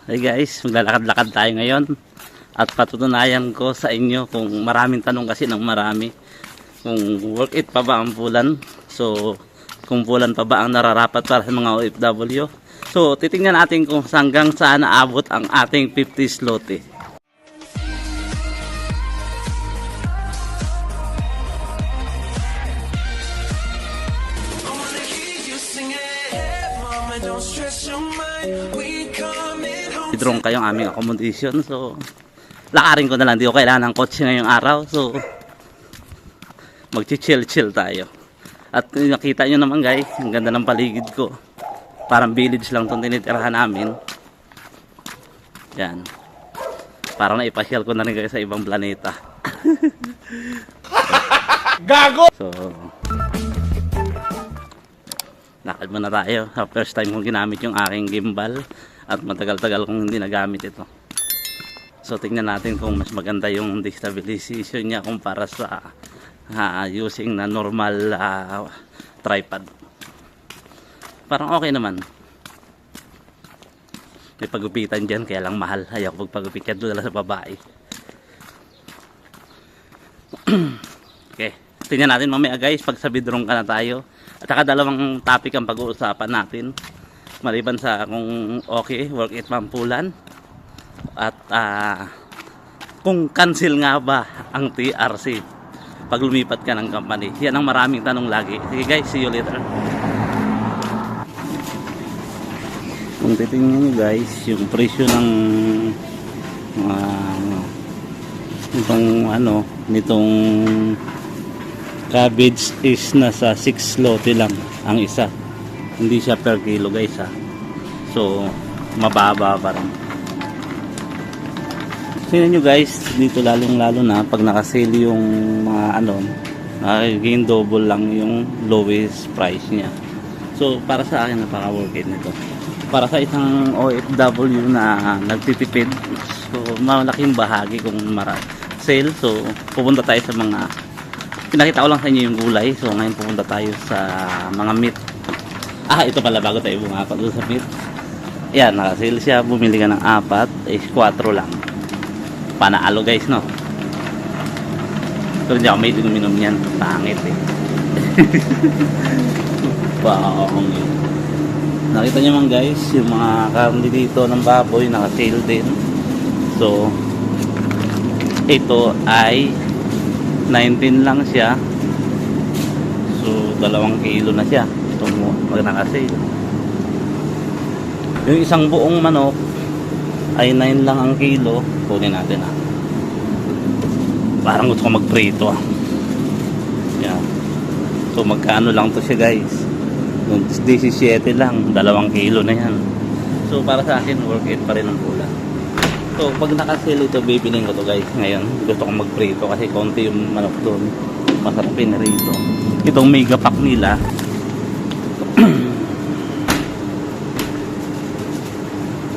Hey guys, maglalakad-lakad tayo ngayon at patutunayan ko sa inyo kung maraming tanong kasi ng marami kung worth it pa ba ang pulan. So kung pulan pa ba ang nararapat para sa mga OFW. So titingnan natin kung hanggang saan naabot ang ating 50 zloty. Drone kayong aming accommodation, so lakarin ko na lang, di ko kailangan ng kotse ngayong araw, so magchi-chill tayo. At nakita nyo naman guys, ang ganda ng paligid ko, parang village lang itong tinitirahan namin. Yan, parang naipasyal ko na rin kayo sa ibang planeta. Gago! So lakad muna tayo. First time kong ginamit yung aking gimbal at matagal-tagal kong hindi nagamit ito. So tingnan natin kung mas maganda yung destabilization niya kumpara sa using na normal tripod. Parang okay naman. May pagupitan dyan kaya lang mahal. Ayaw ko pagpagupit yan doon sa babae. Okay, tingnan natin mamaya guys pag sa bidrong ka na tayo. At saka dalawang topic ang pag-uusapan natin. Maliban sa kung okay, worth it mampulan. At kung cancel nga ba ang TRC pag lumipat ka ng company. Yan ang maraming tanong lagi. Sige guys, see you later. Kung titingnan nyo guys, yung presyo ng nitong cabbage is nasa 6 zloty lang ang isa. Hindi siya per kilo guys ha. So mababa pa rin. Tingnan nyo guys, dito lalong lalo na pag nakasale yung mga nagiging double lang yung lowest price niya. So para sa akin napaka worth it nito. Para sa isang OFW na nagtitipid, so malaking bahagi kung sale. So pupunta tayo sa mga pinakita ko lang sa inyo yung gulay. So ngayon pupunta tayo sa mga meat. Ito pala bago tayo bumapat doon sa meat. Yan, nakasale siya. Bumili ka ng 4 is 4 lang. Panaalo guys, no? Pero hindi ako may inom yan. Pangit eh. Baong yun. Nakita nyo man guys, yung mga karne dito ng baboy nakasale din. So ito ay 19 lang siya. So 2 kilo na siya. Ito nakasale. Yung isang buong manok ay 9 lang ang kilo. Kunin natin Parang gusto ko magprito Yan. So magkano lang to siya guys? 17 lang, 2 kilo na yan. So para sa akin worth it pa rin ang pula. So pag nakasale ito, bibiling ko to guys. Ngayon gusto kong magprito kasi konti yung manok doon. Masarap pinarito. Itong mega pack nila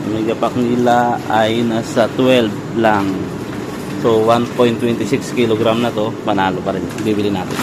mega pack nila ay nasa 12 lang. So 1.26 kg na to. Panalo pa rin. Bibili natin.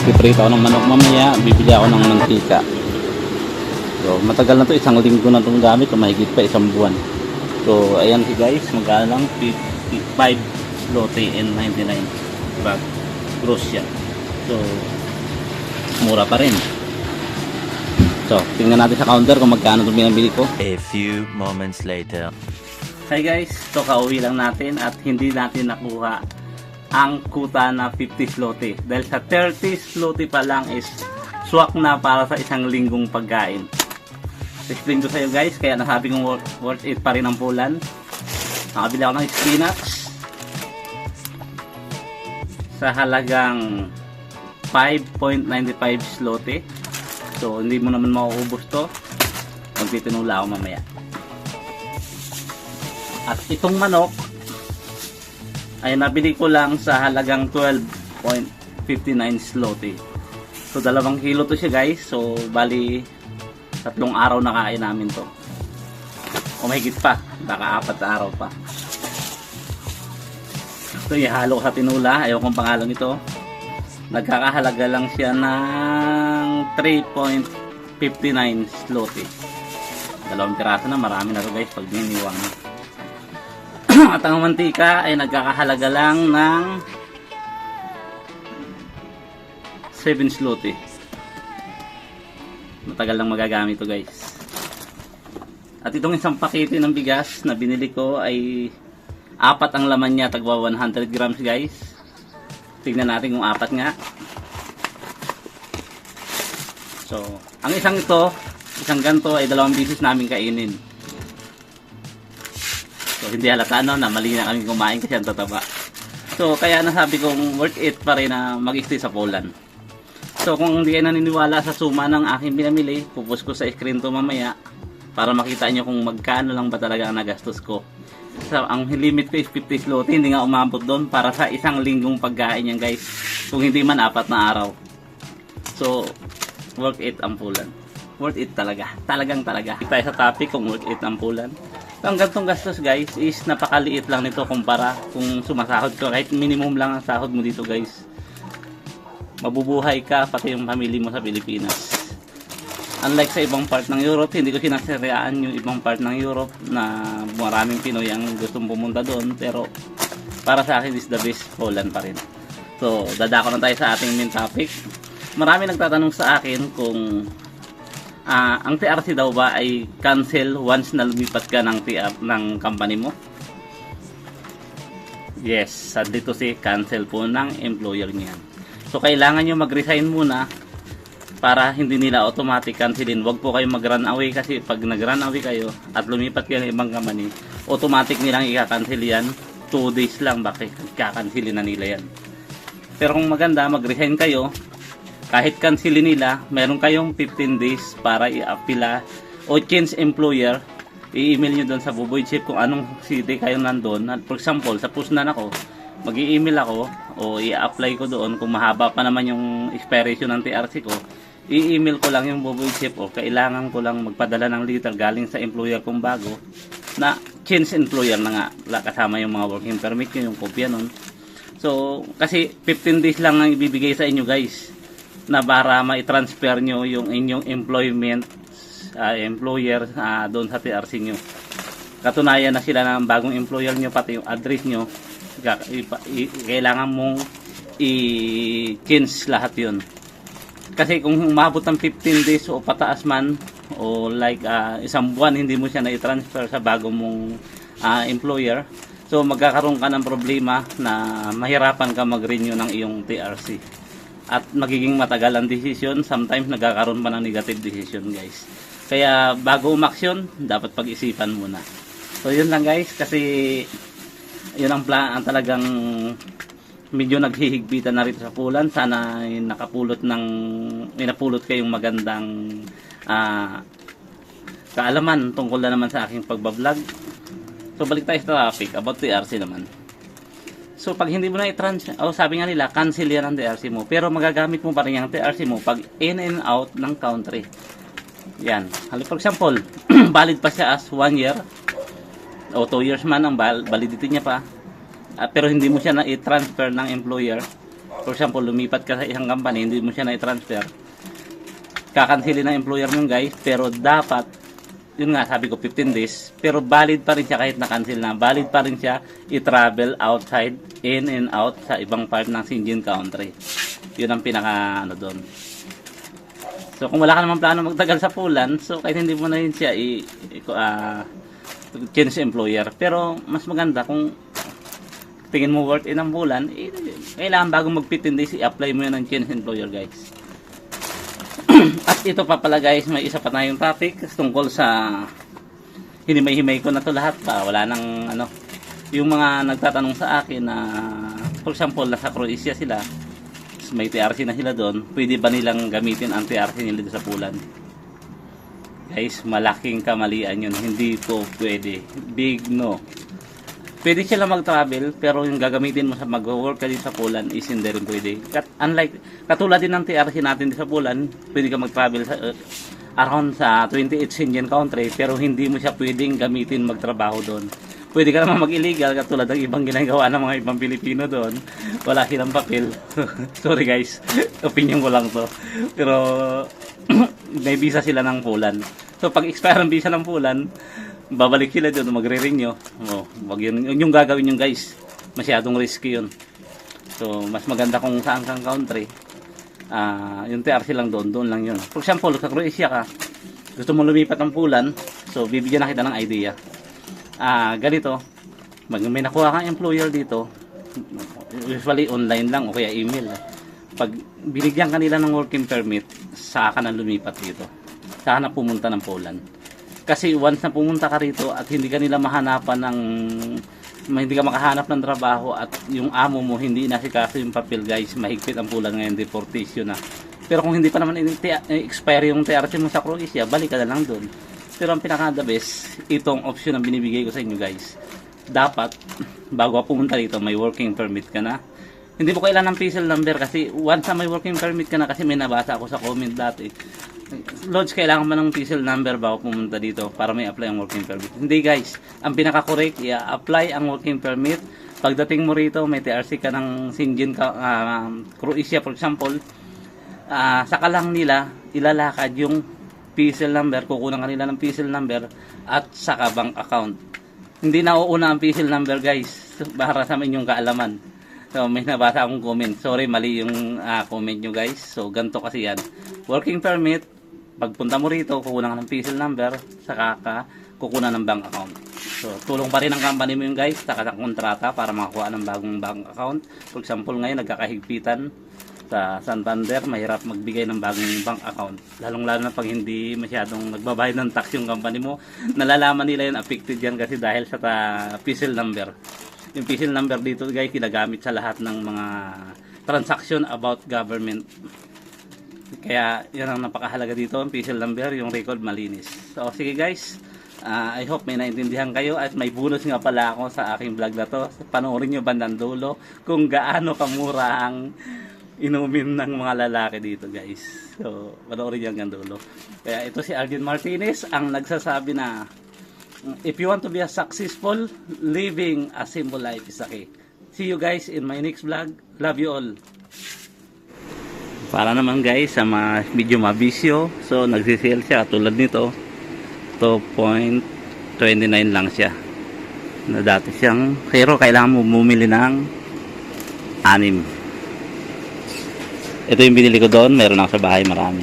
Piprito ako ng manok mamaya, bibili ako ng mantika. So matagal na to, 1 linggo na itong gamit, o mahigit pa 1 buwan. So ayan si guys, magkano lang 55 zloty and 99 bag gross siya. So mura pa rin. So tingnan natin sa counter kung magkano itong binabili ko. A few moments later. Hi guys, so kauwi lang natin at hindi natin nakuha ang kuta na 50 zloty dahil sa 30 zloty pa lang is swak na para sa 1 linggong pagkain. Explain ko sa iyo guys, kaya nasabi kong worth it pa rin ang pulan. Nakabili ako ng spinach sa halagang 5.95 zloty. So hindi mo naman mauubos to. Magtitinula ako mamaya. At itong manok ay nabili ko lang sa halagang 12.59 zloty. So 2 kilo to siya guys. So bali 3 araw na kain namin to. O mahigit pa, baka 4 na araw pa. So ihalo sa tinula, ayaw kong pangalan ito. Nagkakahalaga lang siya ng 3.59 zloty. 2 piraso na, marami na to guys pag niniwang. At ang mantika ay nagkakahalaga lang ng 7 zloty. Matagal lang magagamit to guys. At itong isang pakete ng bigas na binili ko ay 4 ang laman niya, tagwa 100 grams guys. Tignan natin kung 4 nga. So, ang isang ganito ay 2 beses namin kainin. So, hindi halata na mali na kami kumain kasi ang tataba. So, kaya nasabi kong worth it pa rin na mag-stay sa Poland. So, kung hindi kayo naniniwala sa suma ng aking pinamili, pupost ko sa screen to mamaya para makita nyo kung magkano lang ba talaga ang nagastos ko. So, ang limit ko is 50 zloty, hindi nga umabot doon para sa isang linggong pagkain yan guys. Kung hindi man 4 na araw. So, worth it ang Poland. Worth it talaga. Talagang talaga. Tayo sa topic kung worth it ang Poland. So, ang gantong gastos guys is napakaliit lang nito kumpara kung sumasahod ko. Kahit minimum lang ang sahod mo dito guys. Mabubuhay ka pati yung pamilya mo sa Pilipinas. Unlike sa ibang part ng Europe, hindi ko sinasariaan yung ibang part ng Europe na maraming Pinoy ang gustong pumunta doon. Pero para sa akin is the best Poland pa rin. So, dadako na tayo sa ating main topic. Marami nagtatanong sa akin kung ang TRC daw ba ay cancel once na lumipat ka ng company mo. Yes, sadly to say, cancel po ng employer niya. So, kailangan nyo mag-resign muna para hindi nila automatic cancelin. Huwag po kayo mag-run away kasi pag nag-run away kayo at lumipat kayo ng ibang company, automatic nilang i-cancel yan. 2 days lang, bakit i-cancelin na nila yan. Pero kung maganda, mag-resign kayo, kahit cancelin nila, meron kayong 15 days para i-apila o change employer. I-email nyo doon sa Buboy Chief kung anong city kayo nandun. For example, sa Pusnan ako, mag-i-email ako o i-apply ko doon kung mahaba pa naman yung expiration ng TRC ko. I-email ko lang yung Buboy Chief o kailangan ko lang magpadala ng letter galing sa employer kong bago na change employer na nga, kasama yung mga working permit nyo, yung kopya nun. So, kasi 15 days lang ang ibibigay sa inyo guys na para ma-transfer nyo yung inyong employment employer doon sa TRC nyo. Katunayan na sila ng bagong employer nyo, pati yung address nyo, kailangan mong i-change lahat yun. Kasi kung umabot ng 15 days o pataas man o like isang buwan hindi mo siya na-transfer sa bagong mong employer, so magkakaroon ka ng problema na mahirapan ka mag-renew ng iyong TRC. At magiging matagal ang decision, sometimes nagkakaroon pa ng negative decision guys. Kaya bago umaksyon, dapat pag-isipan muna. So yun lang guys, kasi yun ang plan, ang talagang medyo naghihigpitan na rito sa Poland. Sana may napulot kayong magandang kaalaman tungkol na naman sa aking pagbablog. So balik tayo sa topic about TRC naman. So pag hindi mo na sabi nga nila, cancel yan ang TRC mo. Pero magagamit mo pa rin yung TRC mo pag in and out ng country. Yan. For example, valid pa siya as 1 year o 2 years man ang validity niya pa. Pero hindi mo siya na-transfer ng employer. For example, lumipat ka sa isang company, hindi mo siya na-transfer. Kakansilin ng employer mo guys, pero dapat, yun nga sabi ko 15 days, pero valid pa rin siya kahit na-cancel na. Valid pa rin siya i-travel outside, in and out sa ibang part ng Schengen country. Yun ang pinaka doon. So kung wala ka naman plano magtagal sa Poland, so kahit hindi mo na yun siya change employer. Pero mas maganda kung tingin mo worth it ang bulan, kailangan bago mag 15 days i-apply mo yun ng change employer guys. At ito pa pala guys, may isa pa tayong topic tungkol sa hinimay-himay ko na to lahat pa. Wala nang yung mga nagtatanong sa akin na for example nasa Croatia sila, may TRC na sila doon, pwede ba nilang gamitin ang TRC nila sa Poland? Guys, malaking kamalian yun. Hindi po pwede. Big no. Pwede sila mag-travel, pero yung gagamitin mo sa mag-work ka din sa Poland is hindi rin pwede. Katulad din ng TRC natin sa Poland, pwede ka mag-travel sa, around sa 28 Schengen country, pero hindi mo siya pwedeng gamitin magtrabaho doon. Pwede ka naman mag-illegal katulad ng ibang ginagawa ng mga ibang Pilipino doon. Wala silang papel. Sorry guys, opinion ko lang to. Pero may visa sila ng Poland. So pag expire ang visa ng Poland, babalik sila doon, magre-renew. Wag yun yung gagawin yung guys. Masyadong risky yun. So mas maganda kung saan kang country. Yung TRC lang doon lang yun. For example, sa Croatia ka, gusto mo lumipat ng Poland, so bibigyan na kita ng idea. Ganito, may nakuha kang employer dito, usually online lang o kaya email. Pag binigyan kanila ng working permit, saka ka na lumipat dito, saka na pumunta ng Poland. Kasi once na pumunta ka rito at hindi ka nila mahanapan hindi ka makahanap ng trabaho at yung amo mo hindi inasikaso yung papel, guys, mahigpit ang Poland ngayon, deportation na. Pero kung hindi pa naman expire yung TRC mo sa Croatia, balik ka na lang doon. Pero ang pinaka-the best, itong option ang binibigay ko sa inyo, guys. Dapat, bago ka pumunta dito, may working permit ka na. Hindi mo kailangan ng PCL number kasi once na may working permit ka na, kasi may nabasa ako sa comment dati. Lodge, kailangan ba ng PCL number bago pumunta dito para may apply ang working permit? Hindi, guys. Ang pinaka-correct, i-apply ang working permit. Pagdating mo rito, may TRC ka ng Schengen Croatia, for example, saka lang nila ilalakad yung PCL number, kukunan kanila ng PCL number at saka bank account. Hindi nauuna ang PCL number, guys, para sa inyong kaalaman. So may nabasa akong comment, sorry, mali yung comment nyo, guys. So ganito kasi yan, working permit, pagpunta mo rito, kukunan ka ng PCL number, saka ka kukunan ng bank account. So tulong pa rin ng company mo yung, guys, saka ng kontrata para makakuha ng bagong bank account. For example, ngayon nagkakahigpitan sa Santander, mahirap magbigay ng bagong bank account, lalong-lalo na pag hindi masyadong nagbabayad ng tax yung company mo. Nalalaman nila yun, affected yan kasi dahil sa PCL number. Yung PCL number dito, guys, ginagamit sa lahat ng mga transaction about government. Kaya yan ang napakahalaga dito, ang PCL number, yung record malinis. So sige, guys, I hope may naintindihan kayo at may bonus nga pala ako sa aking vlog na to. Panoorin nyo bandang dulo kung gaano kamura ang inumin ng mga lalaki dito, guys. So panoorin nyo hanggang dulo. Kaya ito si Arjen Martinez ang nagsasabi na if you want to be a successful, living a simple life is the key. See you guys in my next vlog. Love you all. Para naman, guys, sa mga medyo mabisyo, so nagsisale siya tulad nito, 2.29 lang siya, na dati siyang, pero kailangan mo bumili ng 6. Ito yung binili ko doon, meron ako sa bahay, marami.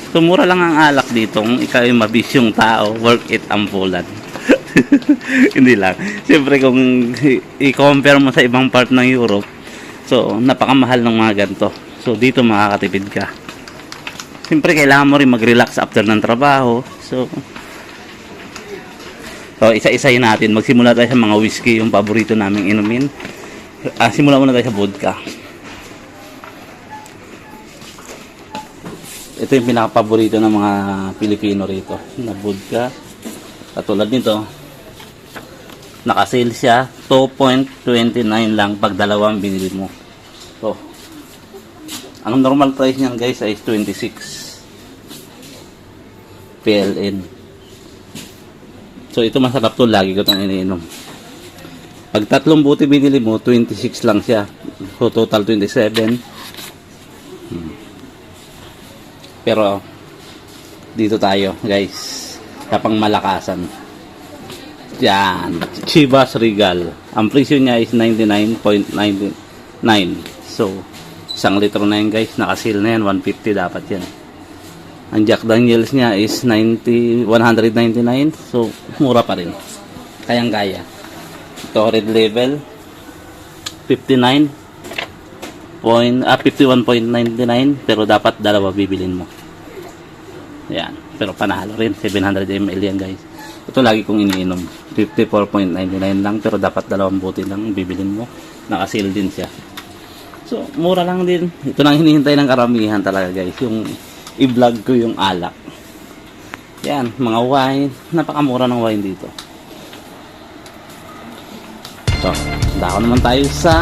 So mura lang ang alak dito kung ikaw yung mabisyong tao, work it ang Poland. Hindi lang, siyempre kung i-compare mo sa ibang part ng Europe, so napakamahal ng mga ganito. So dito makakatipid ka. Siyempre kailangan mo rin mag-relax after ng trabaho. So isa-isahin natin. Magsimula tayo sa mga whiskey, yung paborito naming inumin. Simula muna tayo sa vodka. Ito yung pinaka-paborito ng mga Pilipino rito, na vodka. Katulad nito, naka-sale siya, 2.29 lang pag dalawang binili mo. So ang normal price niyan, guys, ay 26 PLN. So ito masarap to, lagi ko itong iniinom. Pag tatlong buti binili mo, 26 lang siya. So total 27. Pero dito tayo, guys, sa pangmalakasan. Yan, Chivas Regal. Ang presyo niya is 99.99. So 1 litro na yan, guys, nakasil na yan, 150 dapat yan. Ang Jack Daniels niya is 199, so mura pa rin, kayang kaya. Ito red label 51.99, pero dapat dalawa bibilin mo. Yan, pero panalo rin, 700 ml yan, guys. Ito lagi kong iniinom, 54.99 lang, pero dapat dalawang buti lang bibilin mo, nakasil din siya. So, mura lang din. Ito nang hinihintay ng karamihan talaga, guys. Yung i-vlog ko yung alak. Yan, mga wine. Napakamura ng wine dito. So, dako naman tayo sa